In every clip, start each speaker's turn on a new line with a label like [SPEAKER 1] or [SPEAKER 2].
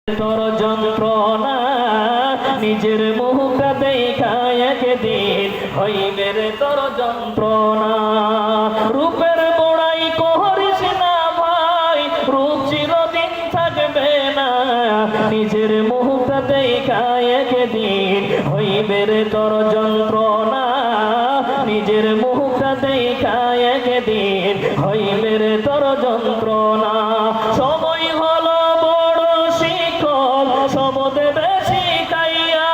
[SPEAKER 1] তোর যন্ত্রণা নিজের মুখটা দেখা একদিন হইবে রে তোর যন্ত্রণা। রূপের বড়াই করিস না ভাই, রূপ চিরদিন থাকবে না। নিজের মুখটা দেখা একদিন হইবে রে তোর যন্ত্রণা। নিজের মুখটা দেখা একদিন হইবে রে তোর যন্ত্রণা। সময় হলো বড় শিক্ষক, সবদে বেশি খাইয়া।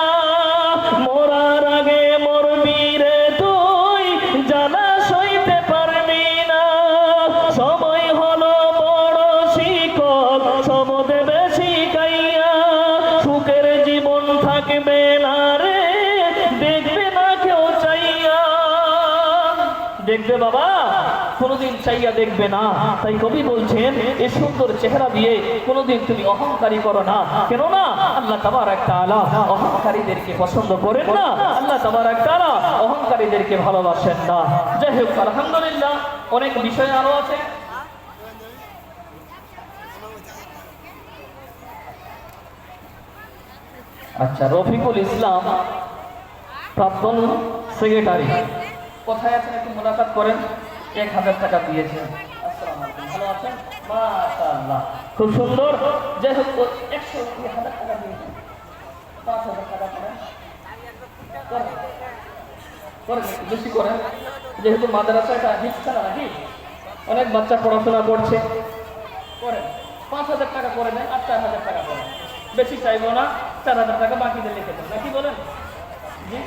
[SPEAKER 1] মরার আগে মরবি রে তুই, জানা সইতে পারবি না। সময় হলো বড় শিক্ষক, সবদে বেশি খাইয়া। সুখের জীবন থাকবে না রে, দেখবে না কেউ চাইয়া। দেখবে বাবা, কোনদিন চাইয়া দেখবে না। তাই কবি বলছেন এই সুন্দর চেহারা দিয়ে কোনদিন তুমি অহংকারী করো না। কেননা আল্লাহ তাবারক তাআলা অহংকারীদেরকে পছন্দ করেন না, আল্লাহ তাবারক তাআলা অহংকারীদেরকে ভালোবাসেন না। যাই হোক, আলহামদুলিল্লাহ, অনেক বিষয় আরো আছে। আচ্ছা, রফিকুল ইসলাম প্রাক্তন সেক্রেটারি কোথায় আছেন, একটু মোলাকাত করেন। 1000 টাকা দিয়েছেন। আসসালামু আলাইকুম, ভালো আছেন? মাশাআল্লাহ, খুব সুন্দর। যাই হোক, 100,000 টাকা দিয়েছেন। 5000 টাকা করেন, বেশি করেন। যেহেতু মাদ্রাসাটা হিফজখানা নাকি, অনেক বাচ্চা পড়াশোনা করছে, করেন। 5000 টাকা করে দেন আর 4000 টাকা করেন। বেশি চাইবো না, 4000 টাকা বাকিদের লিখে দেন, নাকি বলেন? জি।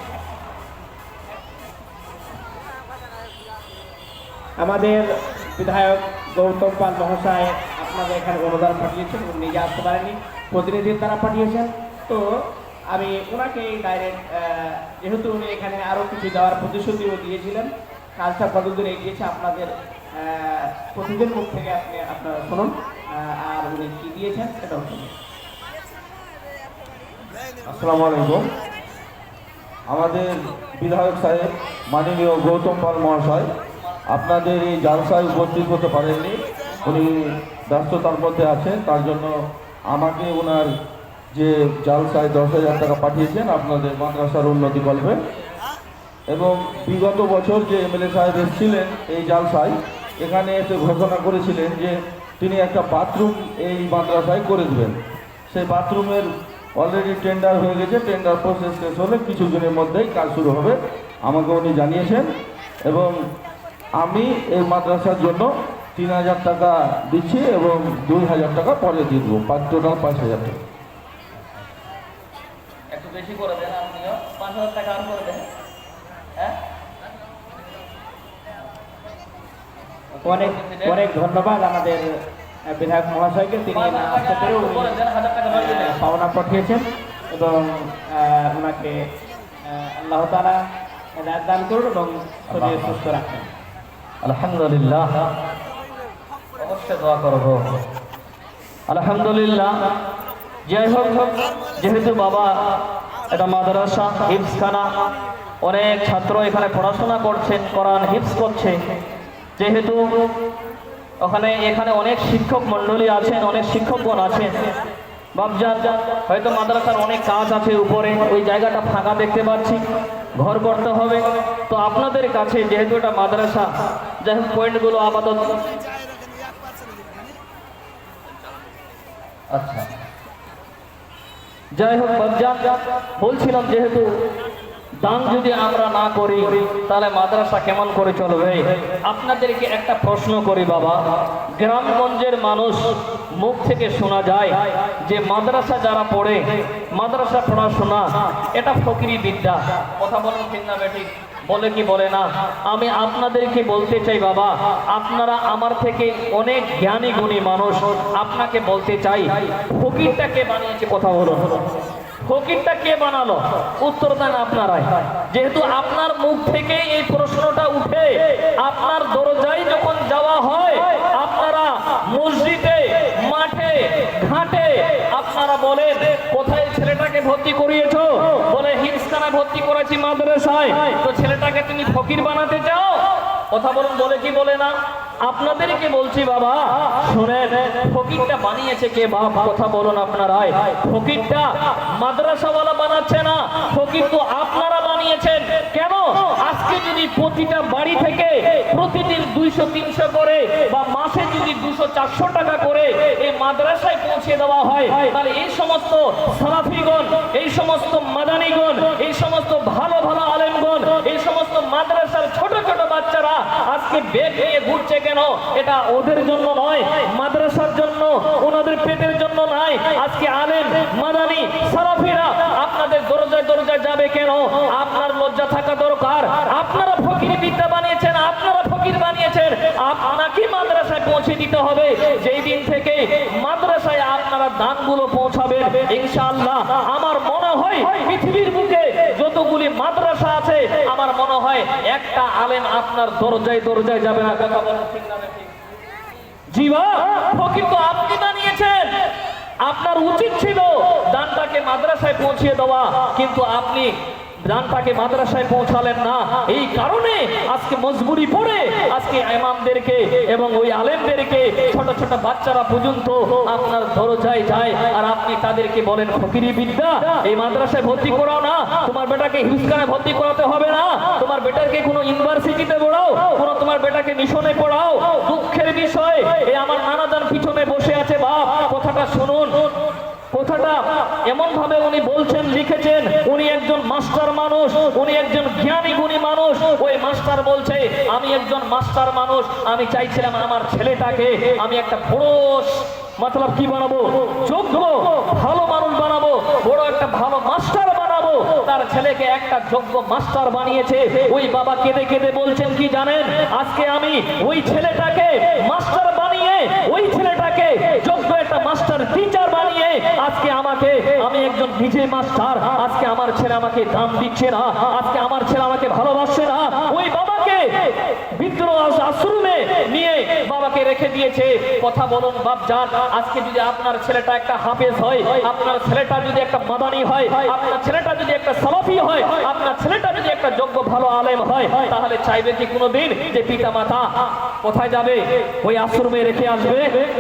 [SPEAKER 2] আমাদের বিধায়ক গৌতম পাল মহাশয় আপনাদের এখানে অনুদান পাঠিয়েছেন এবং নিজে আসতে পারেনি, প্রতিনিধির দ্বারা পাঠিয়েছেন। তো আমি ওনাকে ডাইরেক্ট, যেহেতু উনি এখানে আরও কিছু দেওয়ার প্রতিশ্রুতিও দিয়েছিলেন, কাজটা কতদূর এগিয়েছে আপনাদের প্রতিদিন মুখ থেকে আপনারা শুনুন, আর উনি কী দিয়েছেন সেটাও শুনুন।
[SPEAKER 3] আসসালামু আলাইকুম। আমাদের বিধায়ক সাহেব মাননীয় গৌতম পাল মহাশয় আপনাদের এই জালসায় উপস্থিত হতে পারেননি, উনি ব্যস্ততার মধ্যে আছেন। তার জন্য আমাকে ওনার যে জালসায় 10,000 টাকা পাঠিয়েছেন আপনাদের মাদ্রাসার উন্নতি কল্পে। এবং বিগত বছর যে এমএলএ সাহেব এসেছিলেন এই জালসায়, এখানে এসে ঘোষণা করেছিলেন যে তিনি একটা বাথরুম এই মাদ্রাসায় করে দেবেন। সেই বাথরুমের অলরেডি টেন্ডার হয়ে গেছে, টেন্ডার প্রসেস শেষ হলে কিছুদিনের মধ্যেই কাজ শুরু হবে, আমাকে উনি জানিয়েছেন। এবং আমি এই মাদ্রাসার জন্য 3000 টাকা দিচ্ছি এবং 2000 টাকা পরে দিয়ে দেবো, টোটাল 5000 টাকা।
[SPEAKER 1] একটু বেশি করে দেন, আপনিও 5000 টাকা আর করে দেন। হ্যাঁ,
[SPEAKER 2] অনেক অনেক ধন্যবাদ আমাদের বিধায়ক মহাশয়কে, তিনি আসতে পেরে পাওনা পাঠিয়েছেন এবং ওনাকে আল্লাহ তাআলা হেদায়েত দান করুন এবং শরীর সুস্থ রাখেন।
[SPEAKER 1] আলহামদুলিল্লাহ, অবশ্যই দোয়া করব। আলহামদুলিল্লাহ। যাই হোক, যেহেতু বাবা এটা মাদ্রাসা হিফজখানা, অনেক ছাত্র এখানে পড়াশোনা করছেন, কোরআন হিফজ করছে, যেহেতু এখানে অনেক শিক্ষক মণ্ডলী আছেন, অনেক শিক্ষকগণ আছেন। বাবজান, হয়তো মাদ্রাসার অনেক কাজ আছে উপরে, ওই জায়গাটা ফাঁকা দেখতে পাচ্ছি, ঘর করতে হবে। তো আপনাদের কাছে যেহেতু এটা মাদ্রাসা, যাই হোক পয়েন্টগুলো আপাতত। আচ্ছা, যাই হোক বাবজান, বলছিলাম যেহেতু দান যদি আমরা না করি তাহলে মাদ্রাসা কেমন করে চলবে? আপনাদেরকে একটা প্রশ্ন করি বাবা, গ্রামগঞ্জের মানুষ মুখ থেকে শোনা যায় যে মাদ্রাসা যারা পড়ে, মাদ্রাসা পড়াশোনা এটা ফকিরি বিদ্যা। কথা বলেন ঠিক না বেঠিক? বলে কি বলে না? আমি আপনাদেরকে বলতে চাই বাবা, আপনারা আমার থেকে অনেক জ্ঞানী গুণী মানুষ, আপনাকে বলতে চাই ফকিরটা কে বানিয়েছে? কথা বলুন, ফকিরটা কে বানালো? উত্তর দেন আপনারাই। যেহেতু আপনার মুখ থেকে এই প্রশ্নটা উঠে, আপনার দরজায় যখন যাওয়া হয়, আপনারা মসজিদে, মাঠে, ঘাটে আপনারা বলেন কোথায় ছেলেটাকে ভর্তি করিয়েছো? বলে হিফজখানায় ভর্তি করেছি মাদ্রাসায়। তো ছেলেটাকে তুমি ফকির বানাতে চাও? কথা বলুন, বলে কি বলে না? আপনাদেরকে বলছি বাবা শুনেন, ফকিরটা বানিয়েছে কে বাপ? কথা বলুন আপনারাই। ফকিরটা মাদ্রাসাওয়ালা বানাচ্ছে না, ফকির তো আপনারা বানিয়েছেন। কেন? আজকে যদি প্রতিটা বাড়ি থেকে প্রতিদিন 200-300 করে বা মাসে যদি 200-400 টাকা করে এই মাদ্রাসায় পৌঁছে দেওয়া হয়, তাহলে এই সমস্ত সালাফিগণ, এই সমস্ত মাদানীগণ, এই সমস্ত ভালো ভালো আলেমগণ, এই সমস্ত মাদ্রাসার ছোট ছোট বাচ্চারা আজকে বেগ নিয়ে ঘুরছে কেন? এটা ওদের জন্য নয়, মাদ্রাসার জন্য, ওনাদের পেটের জন্য নয়। আজকে আলেম মাদানী সালাফিরা আপনাদের দরজায় দরজায় যাবে কেন? আপনার লজ্জা থাকা দরকার। আপনারা ফকির বিদ্যা বানিয়েছেন, আপনারা ফকির বানিয়েছেন, আপনাকে মাদ্রাসায় পৌঁছে দিতে হবে। যেই দিন থেকে মাদ্রাসায় আপনারা দানগুলো পৌঁছাবেন, ইনশাআল্লাহ আমার মনে হয় পৃথিবীর বুকে যতগুলি মাদ্রাসা আছে, আমার মনে হয় একটা আলেম আপনার দরজায় দরজায় যাবে না। কথা বলেন ঠিক না ঠিক? জি বাবা, ফকির তো আপনি বানিয়েছেন। আপনার উচিত ছিল দানটাকে মাদ্রাসায় পৌঁছিয়ে দেওয়া, কিন্তু আপনি দানটাকে মাদ্রাসায় পৌঁছালেন না। এই কারণে আজকে মজবুরি পড়ে আজকে ইমামদেরকে এবং ওই আলেমদেরকে ছোট ছোট বাচ্চারা পর্যন্ত আপনার দরজায় যায়, আর আপনি তাদেরকে বলেন ফকিরি বিদ্যা এই মাদ্রাসায় ভর্তি করাও না, তোমার বেটাকে হিউস্টনে ভর্তি করাতে হবে না, তোমার বেটাকে কোনো ইউনিভার্সিটিতে পড়াও, কোনো তোমার বেটাকে মিশনে পড়াও। দুঃখের বিষয়, এই আমার নানাজান পিছনে বসে আছে বাপ, কথাটা শুনুন। কথাটা এমন ভাবে উনি বলছেন, লিখেছেন, উনি একজন মাস্টার মানুষ, উনি একজন জ্ঞানী গুণী মানুষ। ওই মাস্টার বলছে, আমি একজন মাস্টার মানুষ, আমি চাইছিলাম আমার ছেলেটাকে আমি একটা বড় মতলব কি বানাবো, যোগ্য ভালো মানুষ বানাবো, বড় একটা ভালো মাস্টার বানাবো। তার ছেলেকে একটা যোগ্য মাস্টার বানিয়েছে। ওই বাবা কেঁদে কেঁদে বলছেন কি জানেন? আজকে আমি ওই ছেলেটাকে মাস্টার বানিয়ে, ওই ছেলেটাকে যোগ্য একটা মাস্টার টিচার বানিয়ে, আজকে আমাকে, আমি একজন নিজে মাস্টার, আজকে আমার ছেলে আমাকে দাম দিচ্ছে না, আজকে আমার ছেলে আমাকে ভালোবাসছে না। ওই বাবাকে বিদ্রোহ আশ্রমে নিয়ে বাবাকে রেখে দিয়েছে। কথা বলুন বাপজান, আজকে যদি আপনার ছেলেটা একটা হাফেজ হয়, আপনার ছেলেটা যদি একটা মাদানী হয়, আপনার ছেলেটা যদি একটা সালাফি হয়, আপনার ছেলেটা যদি একটা যোগ্য ভালো আলেম হয়, তাহলে চাইবে কি কোনোদিন যে পিতা মাতা কোথায় যাবে? ওই আশ্রমে রেখে আসবে?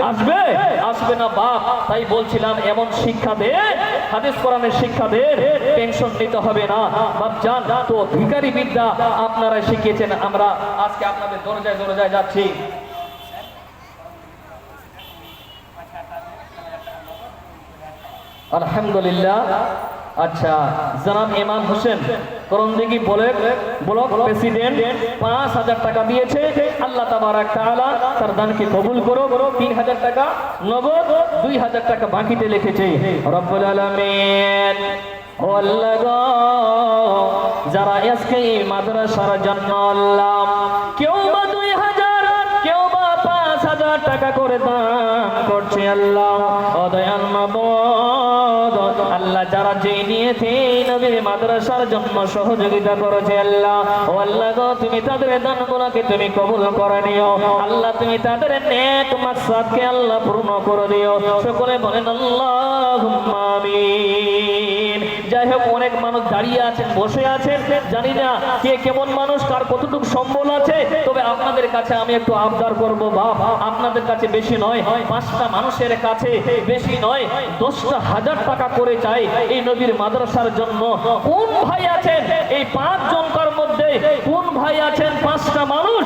[SPEAKER 1] আসবে? আসবে না বাপ। তাই বলছিলাম এমন শিক্ষা দে, হাদিস কোরআনের শিক্ষা দে, টেনশন নিতে হবে না বাপজান। তো ভিখারি বিদ্যা আপনারা শিখিয়েছেন, আমরা আজকে আপনাদের দরজায় দরজায় যাচ্ছি। আলহামদুলিল্লাহ। আচ্ছা, জনাব ইমাম হোসেন করণদিঘি ব্লক প্রেসিডেন্ট 5000 টাকা দিয়েছে। আল্লাহ তাবারাক তাআলা তার দানকে কবুল করো। 3000 টাকা নগদ, 2000 টাকা বাকিতে লিখেছে। রব্বুল আলামিন ও আল্লাহ গো, যারা আজকে এই মাদ্রাসার জন্য আল্লাহ কেউ বা 2000, কেউ বা 5000 টাকা করে দান করছে আল্লাহ, ও দয়াল মাবুদ আল্লাহ, যারা যে নিয়েছে নবীর মাদ্রাসার জন্য সহযোগিতা করেছে আল্লাহ, ও আল্লাহ গো, তুমি তাদের দানগুলোকে তুমি কবুল করে নিও আল্লাহ, তুমি তাদের নেক মাকসাদকে আল্লাহ পূর্ণ করে দিও। সকলে বলেন আল্লাহুম্মা আমিন। যাই হোক, অনেক মানুষ দাঁড়িয়ে আছেন, বসে আছেন, জানি না কে কেমন মানুষ, কার কতটুকু সম্বল আছে। তবে আপনাদের কাছে আমি একটু আবদার করব বাপ, আপনাদের কাছে বেশি নয়, 5টা মানুষের কাছে বেশি নয়, 10,000 টাকা করে চাই এই নবীর মাদ্রাসার জন্য। কোন ভাই আছেন এই 5 জনকার মধ্যে, কোন ভাই আছেন 5টা মানুষ